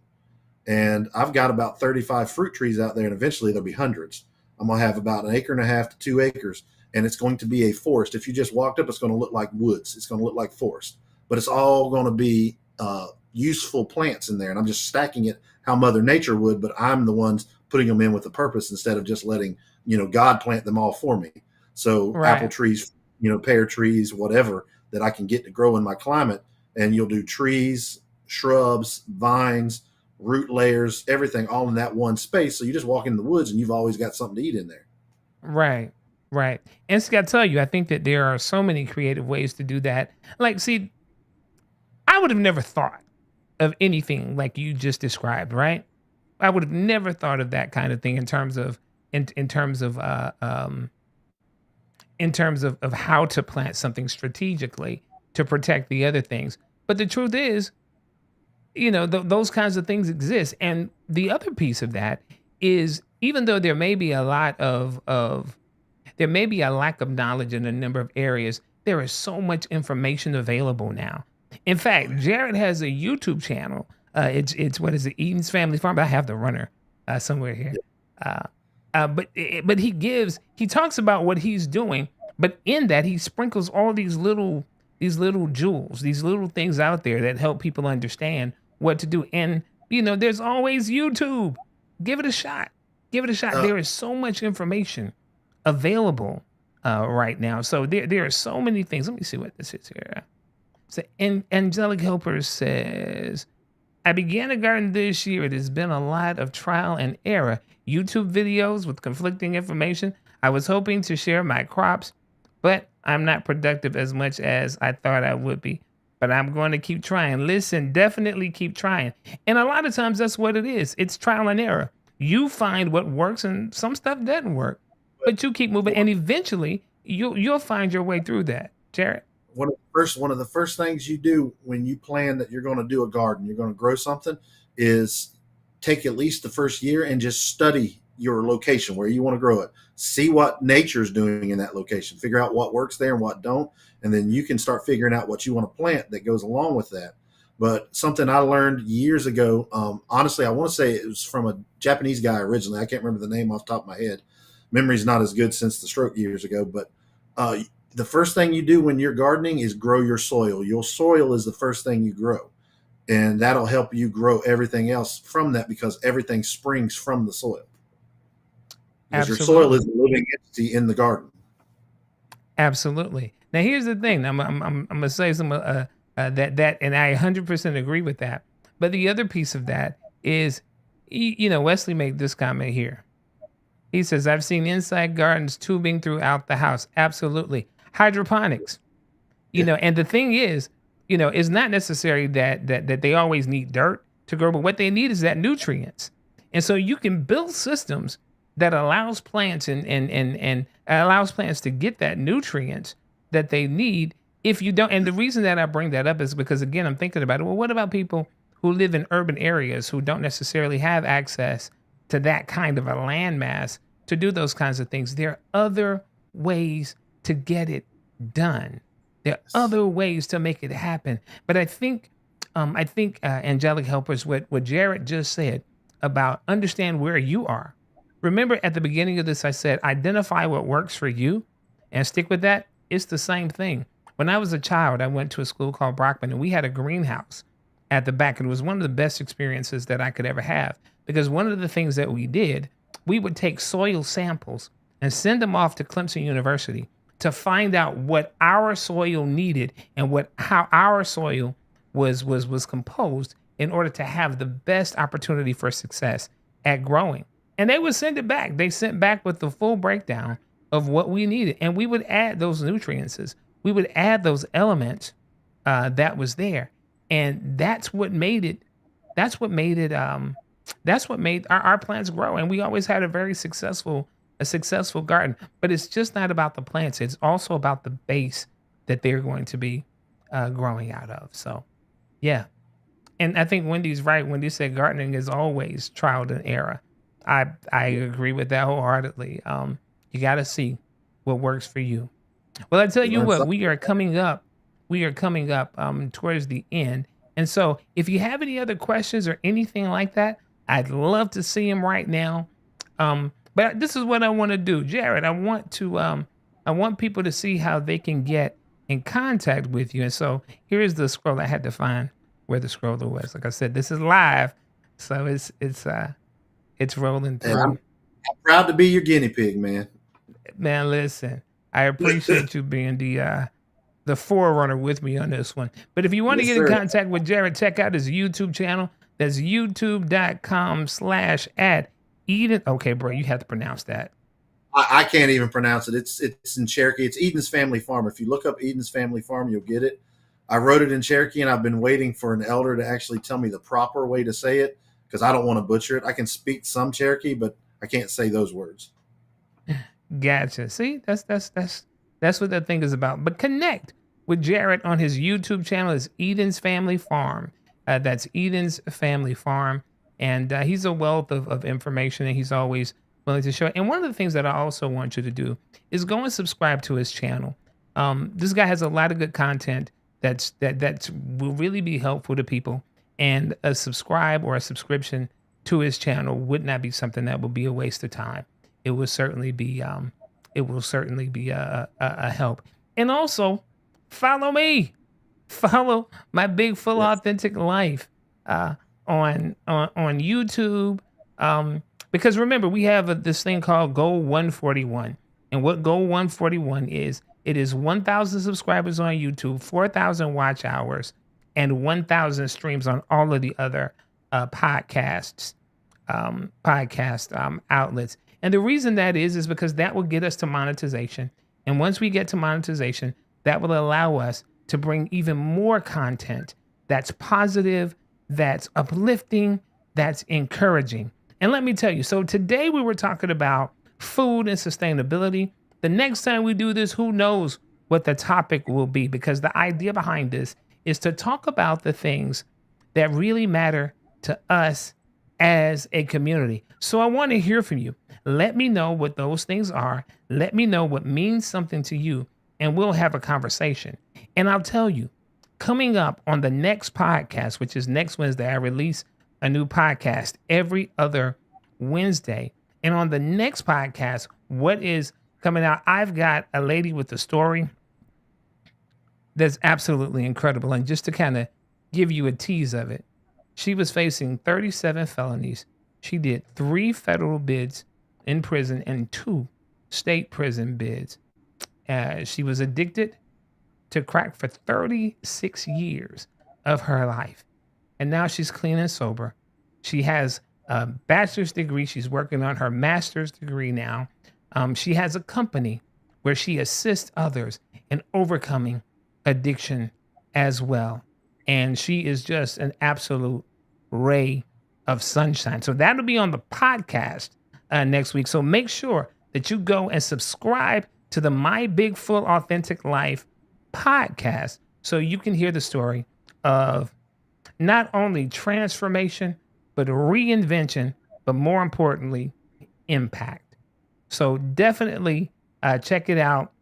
and I've got about 35 fruit trees out there, and eventually there'll be hundreds. I'm going to have about an acre and a half to 2 acres, and it's going to be a forest. If you just walked up, it's going to look like woods. It's going to look like forest, but it's all going to be useful plants in there. And I'm just stacking it how Mother Nature would, but I'm the ones putting them in with a purpose instead of just letting God plant them all for me. So apple Right. trees, pear trees, whatever that I can get to grow in my climate, and you'll do trees, shrubs, vines, root layers, everything all in that one space. So you just walk in the woods and you've always got something to eat in there. Right. Right. And see, I tell you, I think that there are so many creative ways to do that. Like, see, I would have never thought of anything like you just described, right? I would have never thought of that kind of thing in terms of in terms of how to plant something strategically to protect the other things. But the truth is, those kinds of things exist. And the other piece of that is even though there may be a lot of there may be a lack of knowledge in a number of areas, there is so much information available now. In fact, Jared has a YouTube channel. It's what is it? Eden's Family Farm. I have the runner somewhere here. Uh, but he talks about what he's doing, but in that he sprinkles all these little jewels, these little things out there that help people understand what to do. And there's always YouTube. Give it a shot. Give it a shot. Uh, There is so much information available right now. So there are so many things. Let me see what this is here. So, Angelic Helper says, I began a garden this year. It has been a lot of trial and error. YouTube videos with conflicting information. I was hoping to share my crops, but I'm not productive as much as I thought I would be. But I'm going to keep trying. Listen, definitely keep trying. And a lot of times that's what it is. It's trial and error. You find what works and some stuff doesn't work, but you keep moving and eventually you'll find your way through that. Jared? one of the first things you do when you plan that you're going to do a garden, you're going to grow something, is take at least the first year and just study your location where you want to grow it. See what nature's doing in that location. Figure out what works there and what don't, and then you can start figuring out what you want to plant that goes along with that. But something I learned years ago, honestly, I want to say it was from a Japanese guy originally. I can't remember the name off the top of my head. Memory's not as good since the stroke years ago, but the first thing you do when you're gardening is grow your soil. Your soil is the first thing you grow, and that'll help you grow everything else from that, because everything springs from the soil. Because your soil Absolutely. is a living entity in the garden. Absolutely. Now here's the thing. I'm gonna say some and I 100% agree with that. But the other piece of that is, Wesley made this comment here. He says, "I've seen inside gardens tubing throughout the house. Absolutely, hydroponics. Yeah. And the thing is, it's not necessary that they always need dirt to grow, but what they need is that nutrients. And so you can build systems that allows plants and allows plants to get that nutrients that they need. If you don't, and the reason that I bring that up is because, again, I'm thinking about it. Well, what about people who live in urban areas who don't necessarily have access to that kind of a landmass to do those kinds of things? There are other ways to get it done. There are other ways to make it happen. But I think angelic helpers, what Jared just said about understand where you are. Remember at the beginning of this, I said identify what works for you and stick with that. It's the same thing. When I was a child, I went to a school called Brockman, and we had a greenhouse at the back. And it was one of the best experiences that I could ever have, because one of the things that we did, we would take soil samples and send them off to Clemson University to find out what our soil needed and how our soil was composed in order to have the best opportunity for success at growing. And they would send it back. They sent back with the full breakdown of what we needed, and we would add those nutrients. We would add those elements that was there, and that's what made it. That's what made it. That's what made our plants grow, and we always had a successful garden. But it's just not about the plants; it's also about the base that they're going to be growing out of. So, yeah, and I think Wendy's right. Wendy said gardening is always trial and error. I agree with that wholeheartedly. You got to see what works for you. Well, I tell You you learn what, something. we are coming up towards the end. And so if you have any other questions or anything like that, I'd love to see them right now. But this is what I want to do. Jared, I want people to see how they can get in contact with you. And so here is the scroll. I had to find where the scroller was. Like I said, this is live. So it's rolling And through. I'm proud to be your guinea pig, man. Man, listen, I appreciate you being the forerunner with me on this one. But if you want to Yes, get in sir. contact with Jared, check out his YouTube channel. That's youtube.com/at Eden. Okay, bro, you have to pronounce that. I can't even pronounce it. It's in Cherokee. It's Eden's Family Farm. If you look up Eden's Family Farm, you'll get it. I wrote it in Cherokee, and I've been waiting for an elder to actually tell me the proper way to say it, because I don't want to butcher it. I can speak some Cherokee, but I can't say those words. Gotcha. See, that's what that thing is about. But connect with Jared on his YouTube channel. Is Eden's Family Farm. That's Eden's Family Farm, and he's a wealth of information, and he's always willing to show it. And one of the things that I also want you to do is go and subscribe to his channel. This guy has a lot of good content that's will really be helpful to people. And a subscribe or a subscription to his channel would not be something that would be a waste of time. It will certainly be a help. And also follow me. Follow my big full Yes. authentic life uh, on YouTube. Because remember, we have this thing called Goal 141, and what Goal 141 is, it is 1,000 subscribers on YouTube, 4,000 watch hours, and 1,000 streams on all of the other outlets. And the reason that is because that will get us to monetization. And once we get to monetization, that will allow us to bring even more content that's positive, that's uplifting, that's encouraging. And let me tell you, so today we were talking about food and sustainability. The next time we do this, who knows what the topic will be, because the idea behind this is to talk about the things that really matter to us as a community. So I want to hear from you. Let me know what those things are. Let me know what means something to you, and we'll have a conversation. And I'll tell you, coming up on the next podcast, which is next Wednesday, I release a new podcast every other Wednesday. And on the next podcast, what is coming out? I've got a lady with a story that's absolutely incredible. And just to kind of give you a tease of it, she was facing 37 felonies. She did 3 federal bids in prison and 2 state prison bids. She was addicted to crack for 36 years of her life. And now she's clean and sober. She has a bachelor's degree. She's working on her master's degree now. She has a company where she assists others in overcoming addiction as well. And she is just an absolute ray of sunshine. So that'll be on the podcast next week. So make sure that you go and subscribe to the My Big Full Authentic Life podcast so you can hear the story of not only transformation, but reinvention, but more importantly, impact. So definitely check it out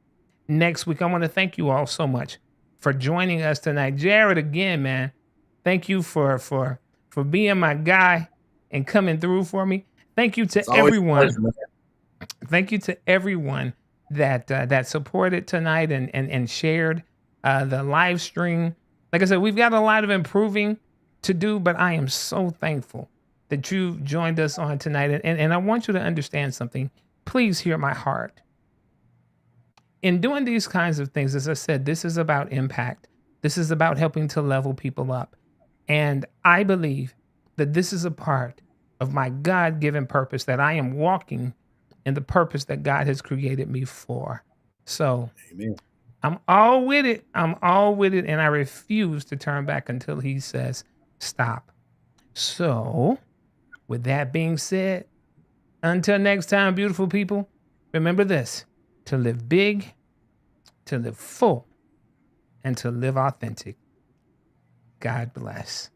next week. I want to thank you all so much for joining us tonight. Jared, again, man, thank you for being my guy and coming through for me. Thank you to It's always a everyone. pleasure, man. Thank you to everyone that supported tonight and shared the live stream. Like I said, we've got a lot of improving to do, but I am so thankful that you joined us on tonight. And I want you to understand something. Please hear my heart. In doing these kinds of things, as I said, this is about impact. This is about helping to level people up. And I believe that this is a part of my God-given purpose, that I am walking in the purpose that God has created me for. So Amen. I'm all with it. I'm all with it. And I refuse to turn back until he says, stop. So with that being said, until next time, beautiful people, remember this: to live big, to live full, and to live authentic. God bless.